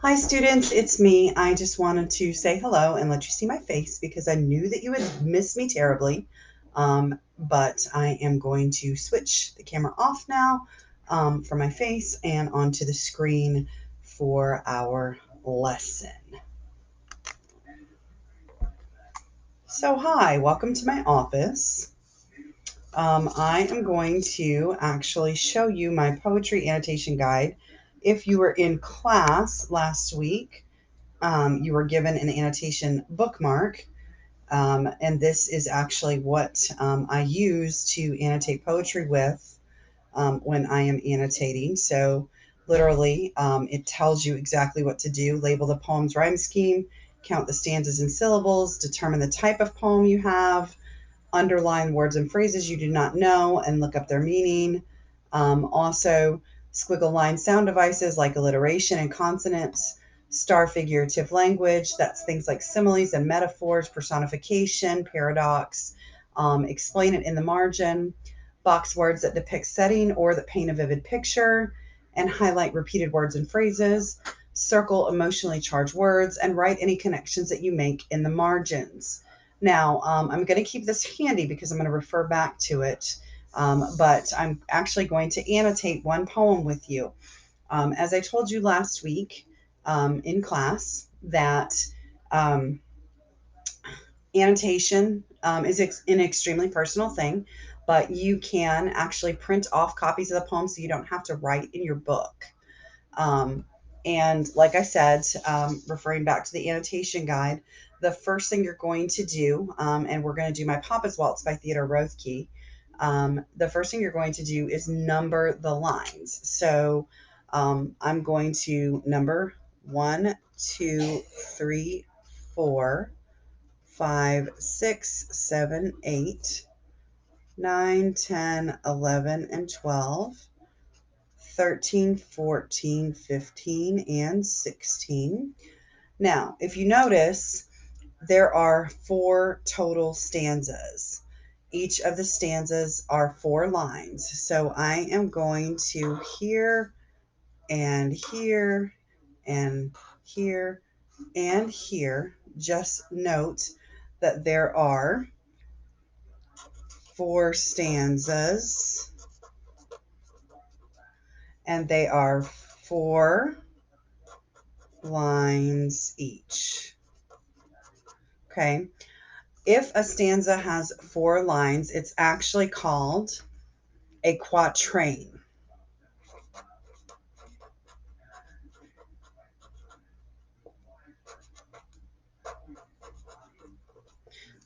Hi students, it's me. I just wanted to say hello and let you see my face because I knew that you would miss me terribly. But I am going to switch the camera off now for my face and onto the screen for our lesson. So hi, welcome to my office. I am going to actually show you my poetry annotation guide. If you were in class last week, you were given an annotation bookmark. And this is actually what I use to annotate poetry with when I am annotating. So, literally, it tells you exactly what to do: label the poem's rhyme scheme, count the stanzas and syllables, determine the type of poem you have, underline words and phrases you do not know and look up their meaning. Also, squiggle line sound devices like alliteration and consonants, star figurative language, that's things like similes and metaphors, personification, paradox, explain it in the margin, box words that depict setting or that paint a vivid picture, and highlight repeated words and phrases, circle emotionally charged words, and write any connections that you make in the margins. Now, I'm going to keep this handy because I'm going to refer back to it, but I'm actually going to annotate one poem with you. As I told you last week in class, that um, annotation is an extremely personal thing, but you can actually print off copies of the poem so you don't have to write in your book. Um, and like I said, referring back to the annotation guide, the first thing you're going to do, and we're going to do my Papa's Waltz by Theodore Rothke. The first thing you're going to do is number the lines. So I'm going to number 1, 2, 3, 4, 5, 6, 7, 8, 9, 10, 11, and 12, 13, 14, 15, and 16. Now, if you notice, there are four total stanzas. Each of the stanzas are four lines. So I am going to here and here and here and here. Just note that there are four stanzas and they are four lines each. Okay. If a stanza has four lines, it's actually called a quatrain.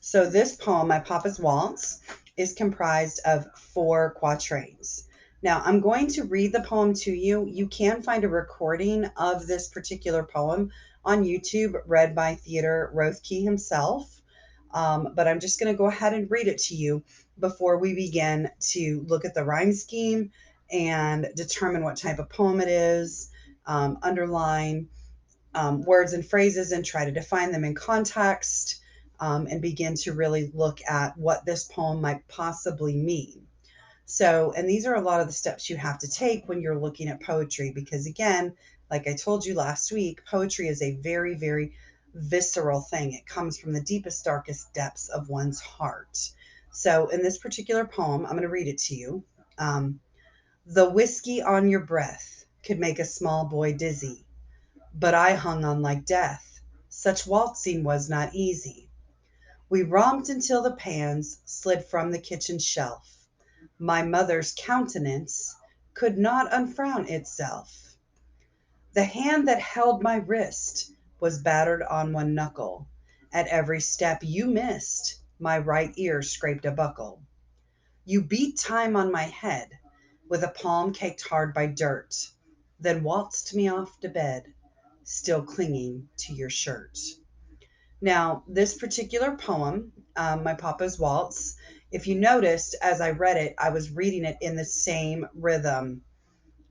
So this poem, My Papa's Waltz, is comprised of four quatrains. Now, I'm going to read the poem to you. You can find a recording of this particular poem on YouTube, read by Theodore Rothke himself. But I'm just going to go ahead and read it to you before we begin to look at the rhyme scheme and determine what type of poem it is, underline words and phrases and try to define them in context, and begin to really look at what this poem might possibly mean. So, and these are a lot of the steps you have to take when you're looking at poetry, because again, like I told you last week, poetry is a very, very visceral thing. It comes from the deepest, darkest depths of one's heart. So, in this particular poem, I'm going to read it to you. Um, the whiskey on your breath could make a small boy dizzy, but I hung on like death. Such waltzing was not easy. We romped until the pans slid from the kitchen shelf. My mother's countenance could not unfrown itself. The hand that held my wrist was battered on one knuckle. At every step you missed, my right ear scraped a buckle. You beat time on my head with a palm caked hard by dirt, then waltzed me off to bed, still clinging to your shirt. Now, this particular poem, My Papa's Waltz, if you noticed as I read it, I was reading it in the same rhythm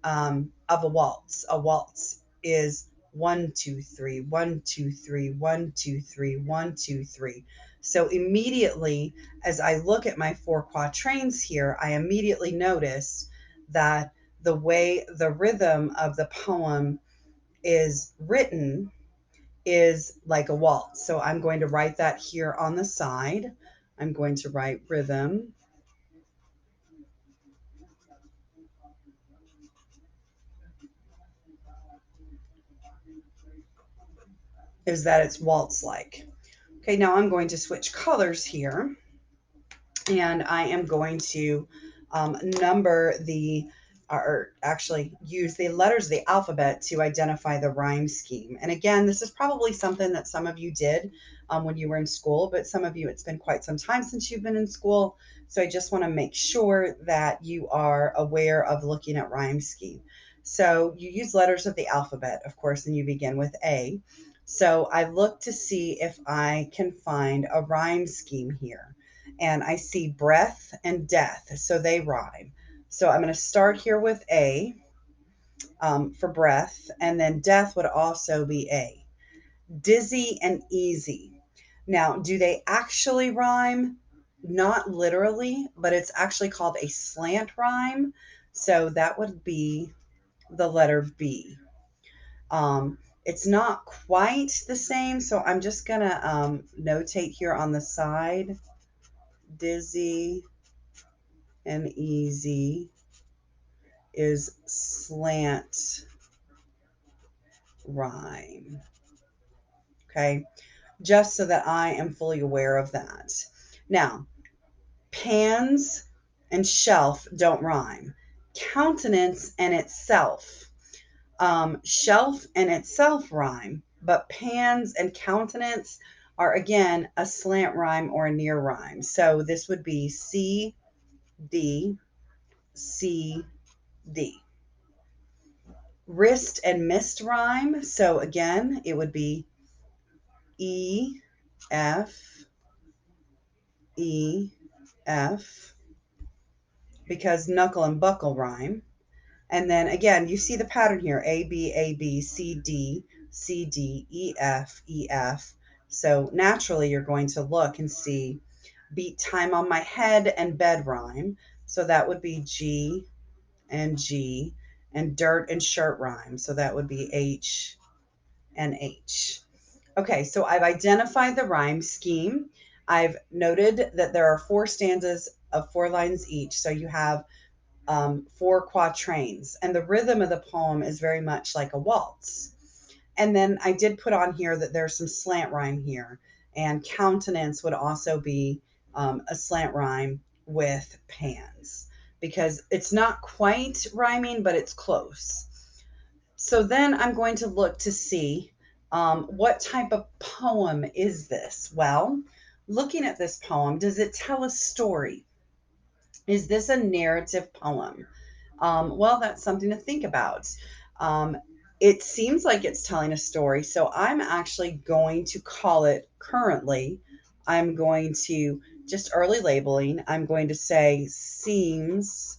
of a waltz. A waltz is 1, 2, 3, 1, 2, 3, 1, 2, 3, 1, 2, 3. So immediately, as I look at my four quatrains here, I immediately notice that the way the rhythm of the poem is written is like a waltz. So I'm going to write that here on the side. I'm going to write rhythm is that it's waltz like. Okay, now I'm going to switch colors here, and I am going to number or actually use the letters of the alphabet to identify the rhyme scheme. And again, this is probably something that some of you did when you were in school, but some of you, it's been quite some time since you've been in school. So I just want to make sure that you are aware of looking at rhyme scheme. So you use letters of the alphabet, of course, and you begin with A. So I look to see if I can find a rhyme scheme here, and I see breath and death, so they rhyme. So I'm going to start here with A for breath, and then death would also be A. Dizzy and easy. Now, do they actually rhyme? Not literally, but it's actually called a slant rhyme. So that would be the letter B. It's not quite the same, so I'm just going to notate here on the side dizzy and easy is slant rhyme. Okay, just so that I am fully aware of that. Now, pans and shelf don't rhyme. Countenance and itself. Shelf and itself rhyme, but pans and countenance are again a slant rhyme or a near rhyme. So this would be C, D, C, D. Wrist and mist rhyme. So again, it would be E, F, E, F, because knuckle and buckle rhyme. And then again, you see the pattern here A, B, A, B, C, D, C, D, E, F, E, F. So naturally, you're going to look and see beat time on my head and bed rhyme. So that would be G and G, and dirt and shirt rhyme. So that would be H and H. Okay, so I've identified the rhyme scheme. I've noted that there are four stanzas of four lines each. So you have four quatrains, and the rhythm of the poem is very much like a waltz. And then I did put on here that there's some slant rhyme here, and countenance would also be a slant rhyme with pans, because it's not quite rhyming, but it's close. So then I'm going to look to see what type of poem is this? Well, looking at this poem, does it tell a story? Is this a narrative poem? Well, that's something to think about. Um, it seems like it's telling a story, so I'm actually going to call it currently. I'm going to just early labeling. I'm going to say seems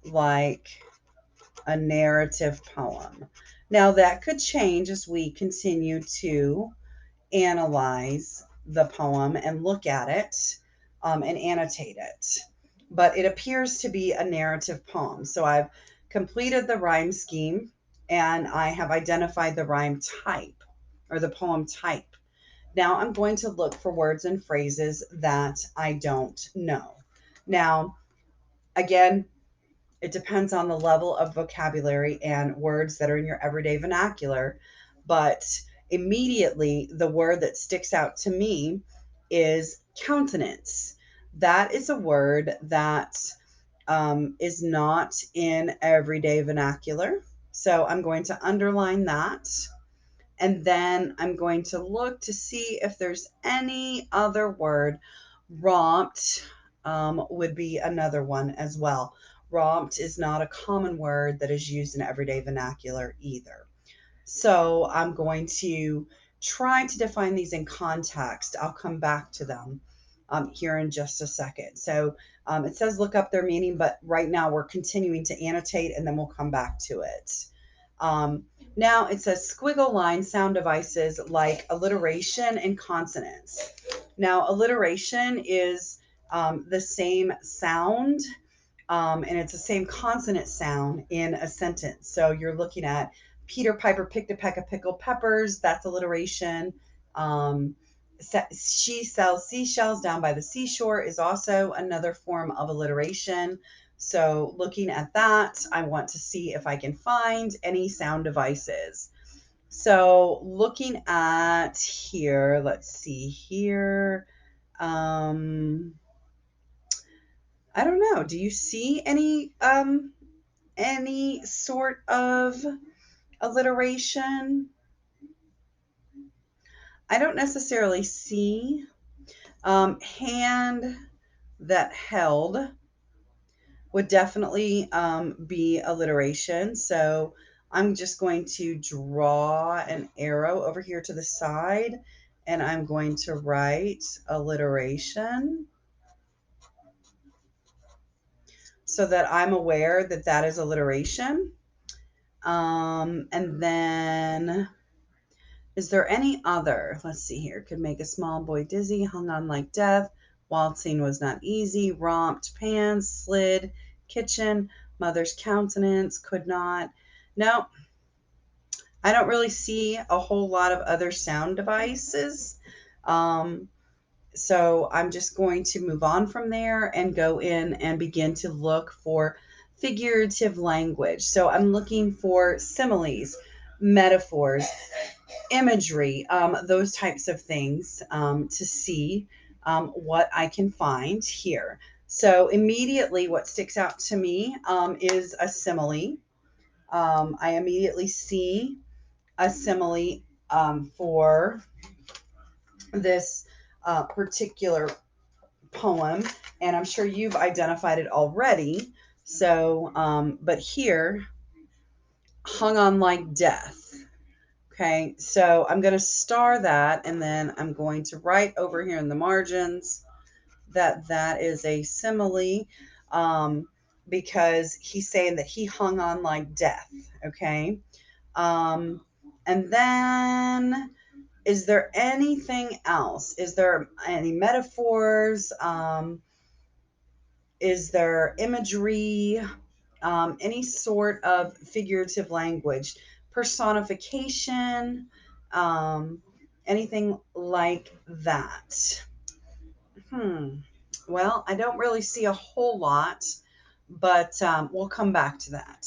like a narrative poem. Now, that could change as we continue to analyze the poem and look at it and annotate it. But it appears to be a narrative poem. So I've completed the rhyme scheme, and I have identified the rhyme type or the poem type. Now I'm going to look for words and phrases that I don't know. Now, again, it depends on the level of vocabulary and words that are in your everyday vernacular. But immediately, the word that sticks out to me is countenance. That is a word that is not in everyday vernacular. So I'm going to underline that. And then I'm going to look to see if there's any other word. Romped would be another one as well. Romped is not a common word that is used in everyday vernacular either. So I'm going to try to define these in context. I'll come back to them here in just a second. So it says look up their meaning, but right now we're continuing to annotate, and then we'll come back to it. Um, Now it says squiggle line sound devices like alliteration and consonants. Now, alliteration is the same sound, and it's the same consonant sound in a sentence. So you're looking at Peter Piper picked a peck of pickled peppers. That's alliteration. Um, she sells seashells down by the seashore is also another form of alliteration. So, looking at that, I want to see if I can find any sound devices. So, looking at here, let's see here. Um, I don't know. Do you see any sort of alliteration? I don't necessarily see hand that held would definitely be alliteration. So I'm just going to draw an arrow over here to the side and I'm going to write alliteration so that I'm aware that that is alliteration. And then is there any other? Let's see here. Could make a small boy dizzy, hung on like death. Waltzing was not easy. Romped, pans, slid, kitchen, mother's countenance, could not. No, I don't really see a whole lot of other sound devices. Um, so I'm just going to move on from there and go in and begin to look for figurative language. So I'm looking for similes, metaphors, imagery, those types of things to see what I can find here. So immediately, what sticks out to me is a simile. I immediately see a simile for this particular poem, and I'm sure you've identified it already. So, but here, hung on like death. Okay, so I'm going to star that, and then I'm going to write over here in the margins that that is a simile, um, because he's saying that he hung on like death. Okay, um, and then is there anything else? Is there any metaphors? Is there imagery? Any sort of figurative language, personification, um, anything like that. Hmm. Well, I don't really see a whole lot, but we'll come back to that.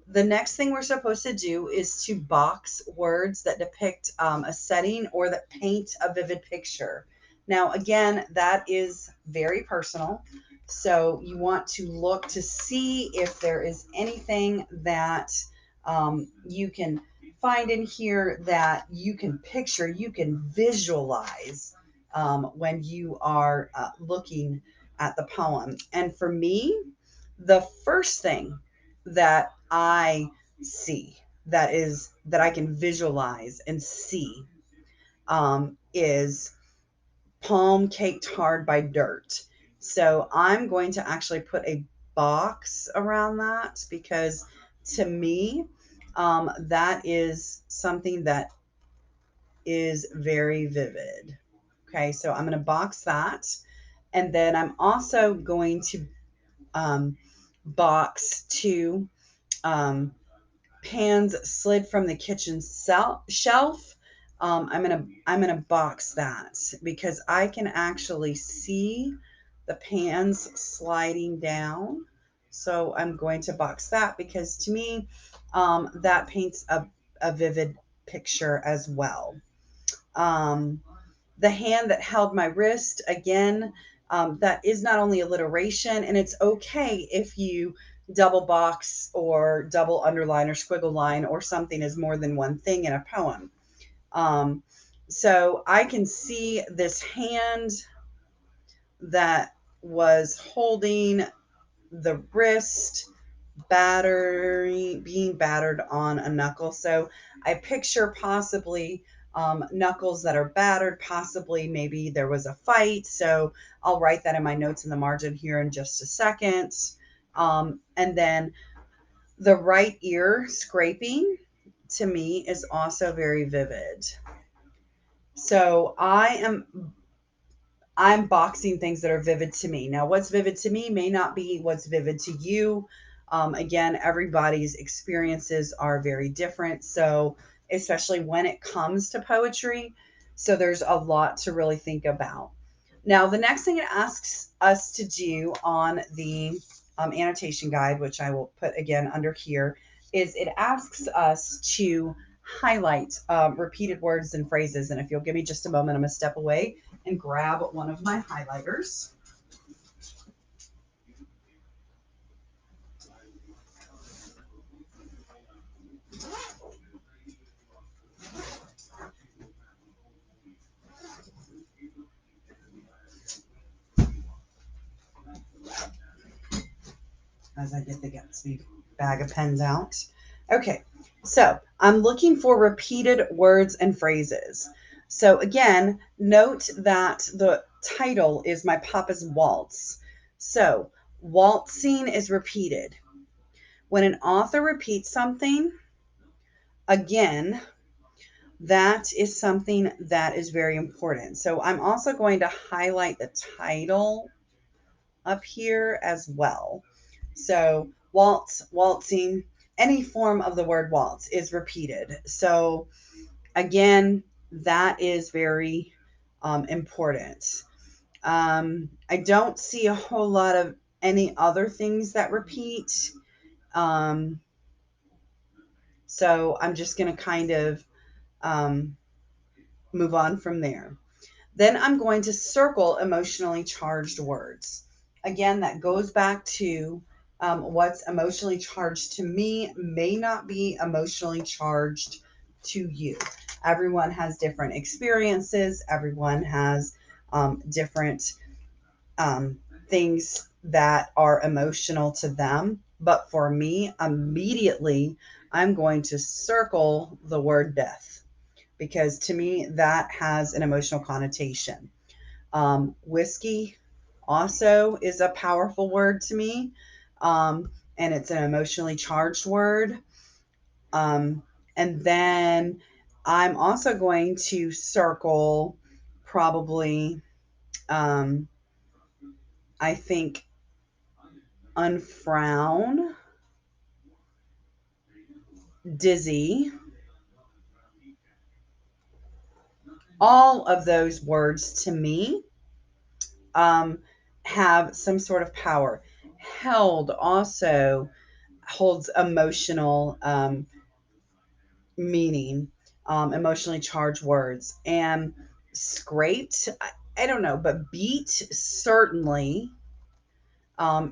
The next thing we're supposed to do is to box words that depict a setting or that paint a vivid picture. Now, again, that is very personal. So you want to look to see if there is anything that you can find in here that you can picture, you can visualize when you are looking at the poem. And for me, the first thing that I see that I can visualize and see is palm caked hard by dirt. So I'm going to actually put a box around that because to me, that is something that is very vivid. Okay, so I'm going to box that. And then I'm also going to box two um, pans slid from the kitchen shelf. I'm gonna box that because I can actually see the pans sliding down. So I'm going to box that because to me, that paints a vivid picture as well. Um, the hand that held my wrist, again, that is not only alliteration, and it's okay if you double box or double underline or squiggle line or something is more than one thing in a poem. Um, so I can see this hand that was holding the wrist being battered on a knuckle. So I picture possibly knuckles that are battered, possibly maybe there was a fight. So I'll write that in my notes in the margin here in just a second. And then the right ear scraping to me is also very vivid. So I'm boxing things that are vivid to me. Now, what's vivid to me may not be what's vivid to you. Again, everybody's experiences are very different. So, especially when it comes to poetry, so there's a lot to really think about. Now, the next thing it asks us to do on the annotation guide, which I will put again under here, is it asks us to highlight repeated words and phrases. And if you'll give me just a moment, I'm going to step away and grab one of my highlighters. As I get the Gatsby bag of pens out. Okay, so I'm looking for repeated words and phrases. So again, note that the title is My Papa's Waltz. So waltzing is repeated. When an author repeats something, again, that is something that is very important. So I'm also going to highlight the title up here as well. So waltz, waltzing, any form of the word waltz is repeated. So again, that is very important. I don't see a whole lot of any other things that repeat. Um, so I'm just going to kind of um, move on from there. Then I'm going to circle emotionally charged words. Again, that goes back to what's emotionally charged to me may not be emotionally charged to you. Everyone has different experiences, everyone has different um, things that are emotional to them. But for me, immediately, I'm going to circle the word death because to me, that has an emotional connotation. Whiskey also is a powerful word to me, and it's an emotionally charged word. Um, and then I'm also going to circle probably, um, I think, unfrown, dizzy. All of those words to me um, have some sort of power. Held also holds emotional meaning, emotionally charged words. And scraped, I don't know, but beat certainly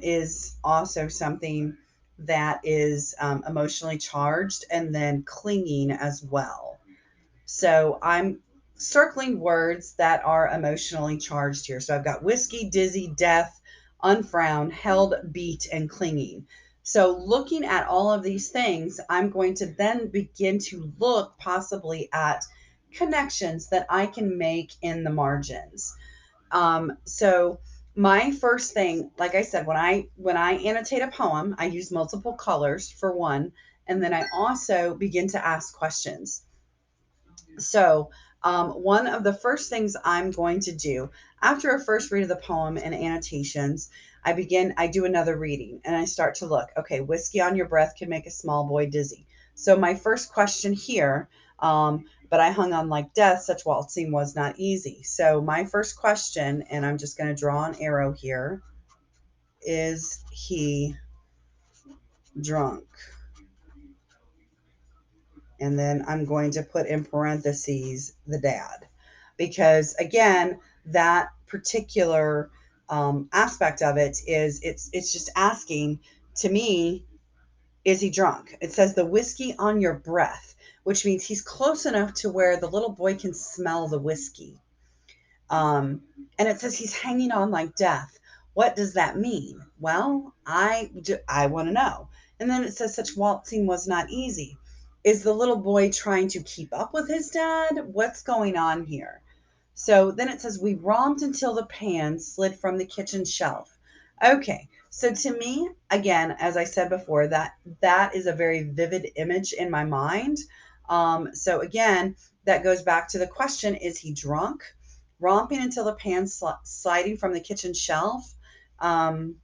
is also something that is emotionally charged, and then clinging as well. So I'm circling words that are emotionally charged here. So I've got whiskey, dizzy, death, unfrown, held, beat, and clinging. So looking at all of these things, I'm going to then begin to look possibly at connections that I can make in the margins. So my first thing, like I said, when I annotate a poem, I use multiple colors for one, and then I also begin to ask questions. So, one of the first things I'm going to do after a first read of the poem and annotations, I do another reading and I start to look, okay, whiskey on your breath can make a small boy dizzy. So, my first question here, but I hung on like death, such waltzing was not easy. So, my first question, and I'm just going to draw an arrow here, is he drunk? And then I'm going to put in parentheses the dad, because again, that particular aspect of it is it's just asking to me, is he drunk? It says the whiskey on your breath, which means he's close enough to where the little boy can smell the whiskey. Um, and it says he's hanging on like death. What does that mean? Well, I want to know. And then it says such waltzing was not easy. Is the little boy trying to keep up with his dad? What's going on here? So then it says we romped until the pan slid from the kitchen shelf. Okay, so to me, again, as I said before, that is a very vivid image in my mind. So again, that goes back to the question: is he drunk? Romping until the pan sliding from the kitchen shelf. Um,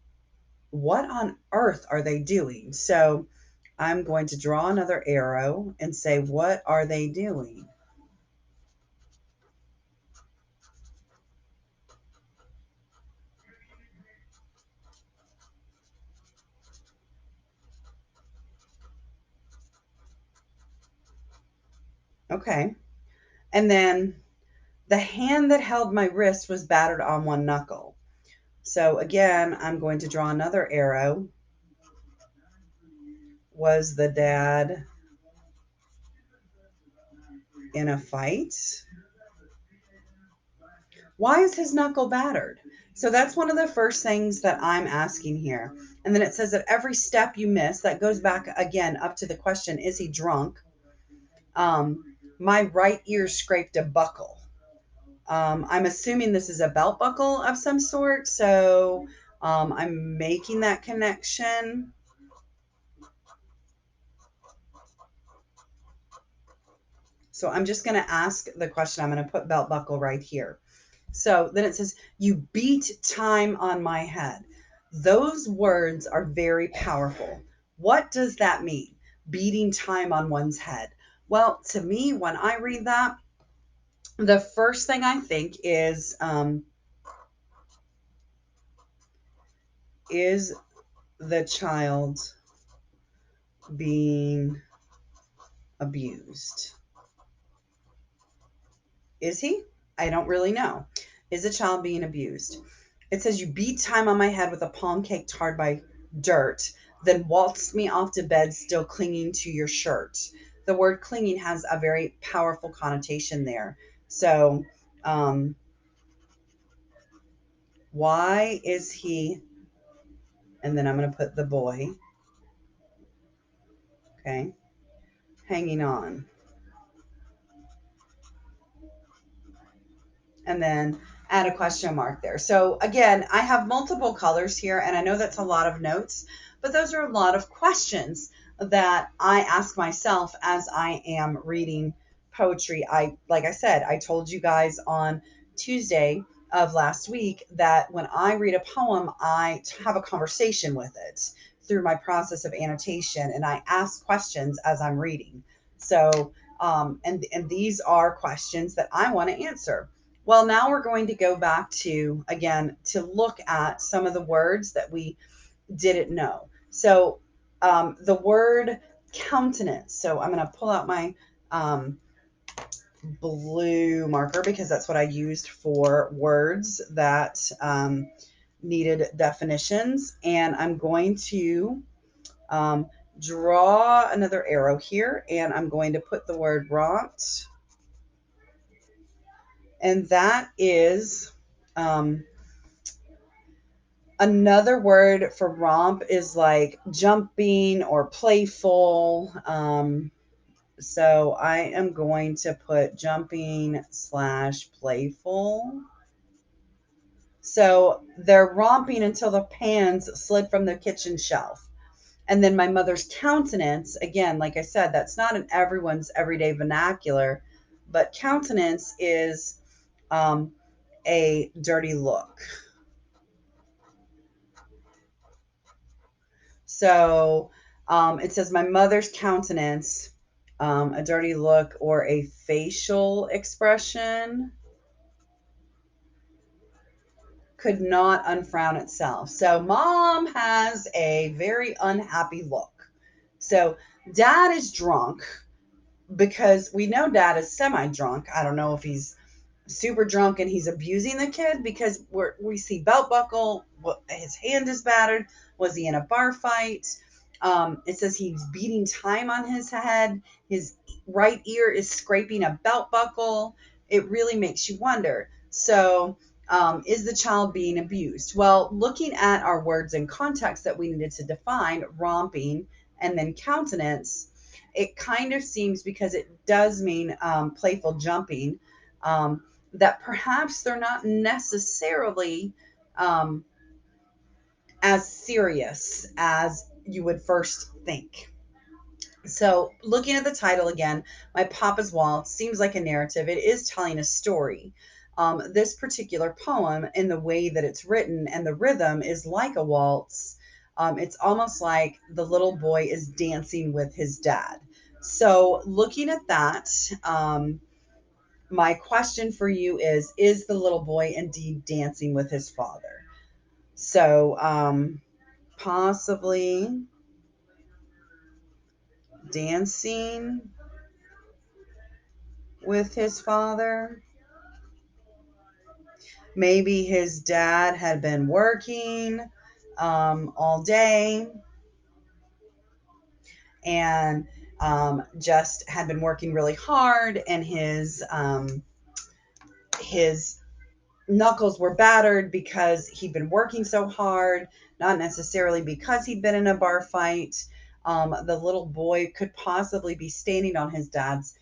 What on earth are they doing? So I'm going to draw another arrow and say, what are they doing? Okay. And then the hand that held my wrist was battered on one knuckle. So again, I'm going to draw another arrow. Was the dad in a fight? Why is his knuckle battered? So that's one of the first things that I'm asking here. And then it says that every step you miss, that goes back again up to the question, is he drunk? My right ear scraped a buckle. I'm assuming this is a belt buckle of some sort. So I'm making that connection. So I'm just going to ask the question. I'm going to put belt buckle right here. So then it says, you beat time on my head. Those words are very powerful. What does that mean? Beating time on one's head. Well, to me, when I read that, the first thing I think is the child being abused? Is he? I don't really know. Is a child being abused? It says, you beat time on my head with a palm cake tarred by dirt, then waltzed me off to bed, still clinging to your shirt. The word clinging has a very powerful connotation there. So, why is he, and then I'm going to put the boy, okay, hanging on. And then add a question mark there. So again, I have multiple colors here, and I know that's a lot of notes, but those are a lot of questions that I ask myself as I am reading poetry. Like I said, I told you guys on Tuesday of last week that when I read a poem, I have a conversation with it through my process of annotation, and I ask questions as I'm reading. So, and these are questions that I want to answer. Well, now we're going to go back to, again, to look at some of the words that we didn't know. So the word countenance. So I'm going to pull out my blue marker because that's what I used for words that needed definitions. And I'm going to um, draw another arrow here, and I'm going to put the word romped. And that is another word for romp is like jumping or playful. So I am going to put jumping / playful. So they're romping until the pans slid from the kitchen shelf. And then my mother's countenance, again, like I said, that's not in everyone's everyday vernacular, but countenance is a dirty look. So it says, my mother's countenance, a dirty look or a facial expression could not unfrown itself. So mom has a very unhappy look. So dad is drunk because we know dad is semi drunk. I don't know if he's super drunk and he's abusing the kid because we see belt buckle, his hand is battered. Was he in a bar fight? It says he's beating time on his head. His right ear is scraping a belt buckle. It really makes you wonder. So, is the child being abused? Well, looking at our words in context that we needed to define, romping and then countenance, it kind of seems, because it does mean playful jumping, that perhaps they're not necessarily um, as serious as you would first think. So, looking at the title again, My Papa's Waltz seems like a narrative. It is telling a story. This particular poem, in the way that it's written and the rhythm, is like a waltz. It's almost like the little boy is dancing with his dad. So, looking at that, my question for you is the little boy indeed dancing with his father? So, possibly dancing with his father. Maybe his dad had been working all day and just had been working really hard, and his knuckles were battered because he'd been working so hard, not necessarily because he'd been in a bar fight. The little boy could possibly be standing on his dad's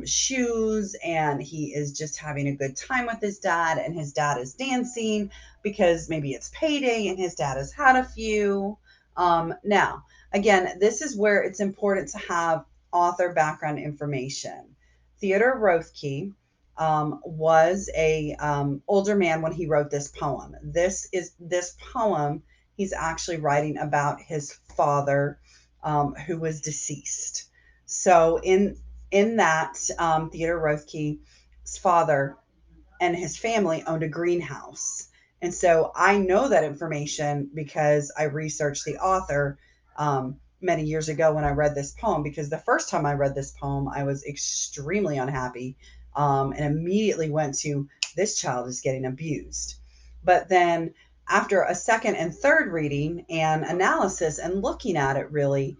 shoes, and he is just having a good time with his dad, and his dad is dancing because maybe it's payday and his dad has had a few. Now, again, this is where it's important to have author background information. Theodore Rothke was a older man when he wrote this poem. This poem. He's actually writing about his father, who was deceased. So in that, Theodore Rothke's father and his family owned a greenhouse. And so I know that information because I researched the author many years ago when I read this poem. Because the first time I read this poem, I was extremely unhappy and immediately went to this child is getting abused. But then after a second and third reading and analysis and looking at it really,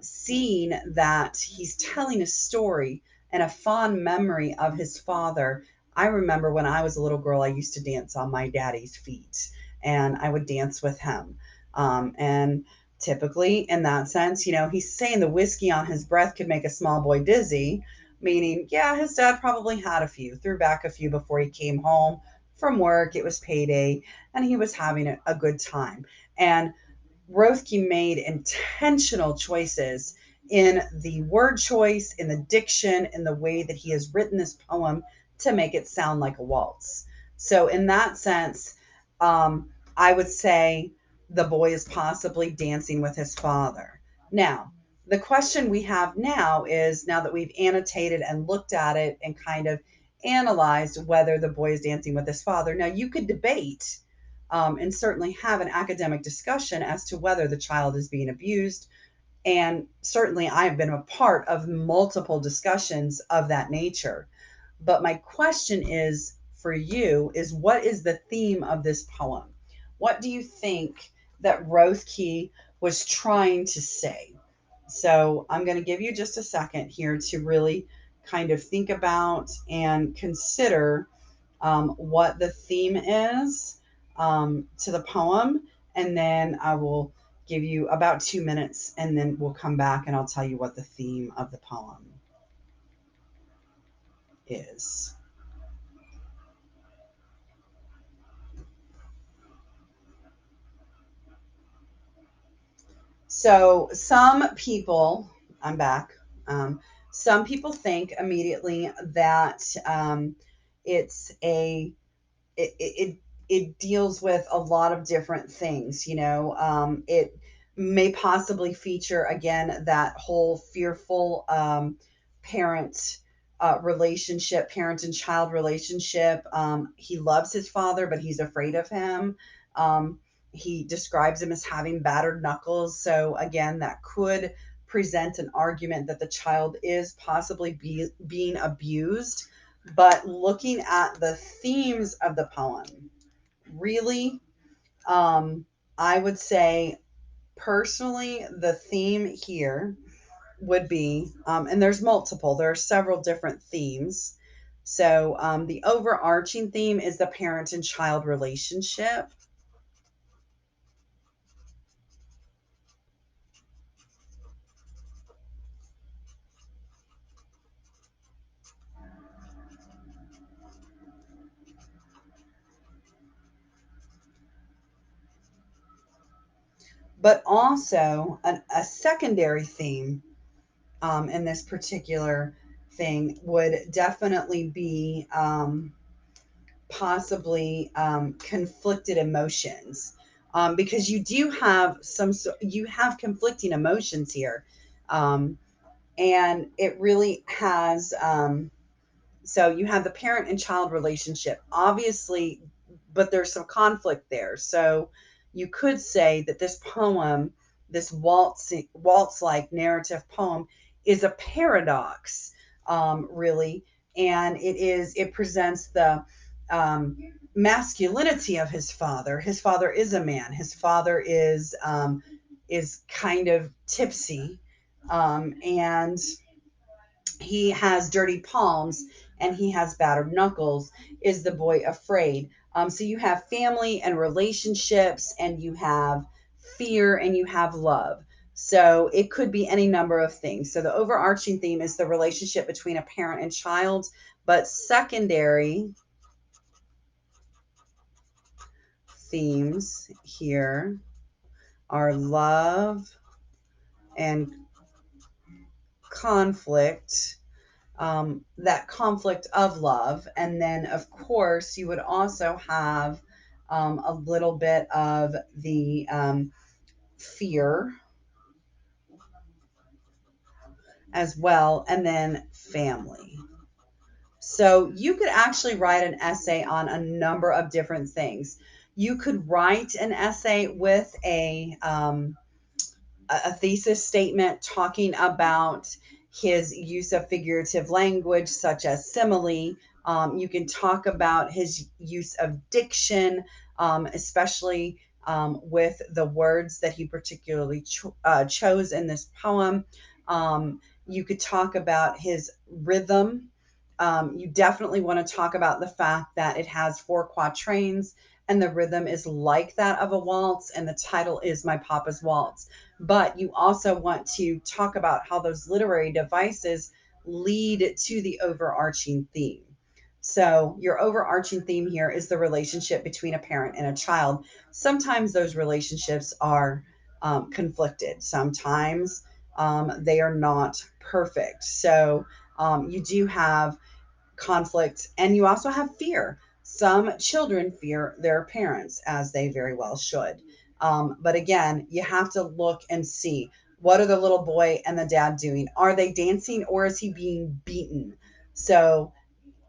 seeing that he's telling a story and a fond memory of his father. I remember when I was a little girl, I used to dance on my daddy's feet and I would dance with him. And typically, in that sense, he's saying the whiskey on his breath could make a small boy dizzy, meaning, yeah, his dad probably had a few, threw back a few before he came home from work. It was payday and he was having a good time. And Rothke made intentional choices in the word choice, in the diction, in the way that he has written this poem to make it sound like a waltz. So, in that sense, I would say the boy is possibly dancing with his father. Now, the question we have now is now that we've annotated and looked at it and kind of analyzed whether the boy is dancing with his father. Now, you could debate and certainly have an academic discussion as to whether the child is being abused. And certainly, I have been a part of multiple discussions of that nature. But my question is for you is what is the theme of this poem? What do you think that Rothke was trying to say? So I'm going to give you just a second here to really kind of think about and consider what the theme is to the poem, and then I will give you about 2 minutes, and then we'll come back and I'll tell you what the theme of the poem is. So, I'm back. Some people think immediately that it's a it it deals with a lot of different things. It may possibly feature again that whole fearful parent parent and child relationship. He loves his father, but he's afraid of him. Um, he describes him as having battered knuckles. So again, that could present an argument that the child is possibly being abused. But looking at the themes of the poem, really, I would say personally, the theme here would be, and there are several different themes. So the overarching theme is the parent and child relationship. But also a secondary theme in this particular thing would definitely be possibly conflicted emotions. because you do have you have conflicting emotions here. Um, and it really has, so you have the parent and child relationship, obviously, but there's some conflict there. So you could say that this poem, this waltz like narrative poem, is a paradox, really. And it presents the um, masculinity of his father. His father is a man. His father is kind of tipsy, and he has dirty palms and he has battered knuckles. Is the boy afraid? So you have family and relationships, and you have fear, and you have love. So it could be any number of things. So the overarching theme is the relationship between a parent and child, but secondary themes here are love and conflict, that conflict of love. And then, of course, you would also have a little bit of the fear as well, and then family. So you could actually write an essay on a number of different things. You could write an essay with a thesis statement talking about his use of figurative language, such as simile. You can talk about his use of diction, especially with the words that he particularly chose in this poem. You could talk about his rhythm. You definitely want to talk about the fact that it has four quatrains and the rhythm is like that of a waltz, and the title is My Papa's Waltz. But you also want to talk about how those literary devices lead to the overarching theme. So, your overarching theme here is the relationship between a parent and a child. Sometimes those relationships are conflicted, sometimes they are not perfect. So, you do have conflict, and you also have fear. Some children fear their parents, as they very well should. But again, you have to look and see, what are the little boy and the dad doing? Are they dancing, or is he being beaten? So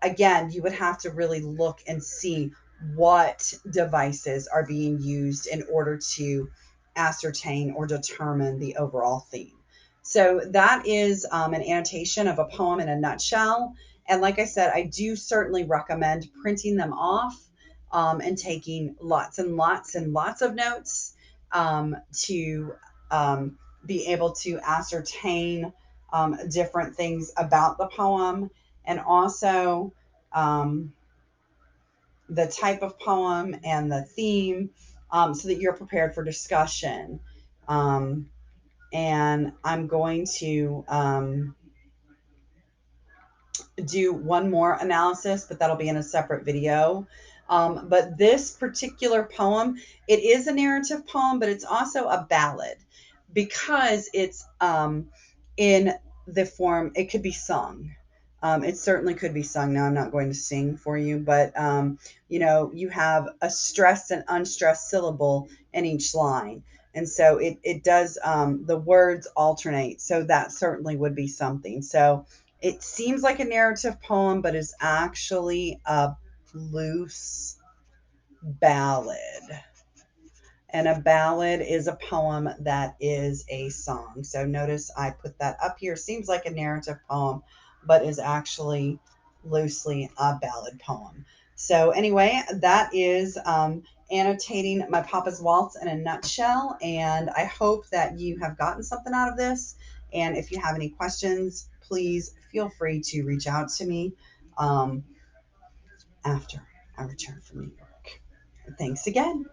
again, you would have to really look and see what devices are being used in order to ascertain or determine the overall theme. So that is an annotation of a poem in a nutshell. And like I said, I do certainly recommend printing them off, and taking lots and lots and lots of notes, to be able to ascertain different things about the poem, and also um, the type of poem and the theme, so that you're prepared for discussion. Um, and I'm going to do one more analysis, but that'll be in a separate video. But this particular poem, it is a narrative poem, but it's also a ballad, because it's in the form, it could be sung. It certainly could be sung. Now, I'm not going to sing for you, but you have a stressed and unstressed syllable in each line. And so it does, the words alternate. So that certainly would be something. So it seems like a narrative poem, but is actually a loose ballad. And a ballad is a poem that is a song. So notice I put that up here. Seems like a narrative poem, but is actually loosely a ballad poem. So anyway, that is annotating My Papa's Waltz in a nutshell. And I hope that you have gotten something out of this. And if you have any questions, please feel free to reach out to me after I return from New York. Thanks again.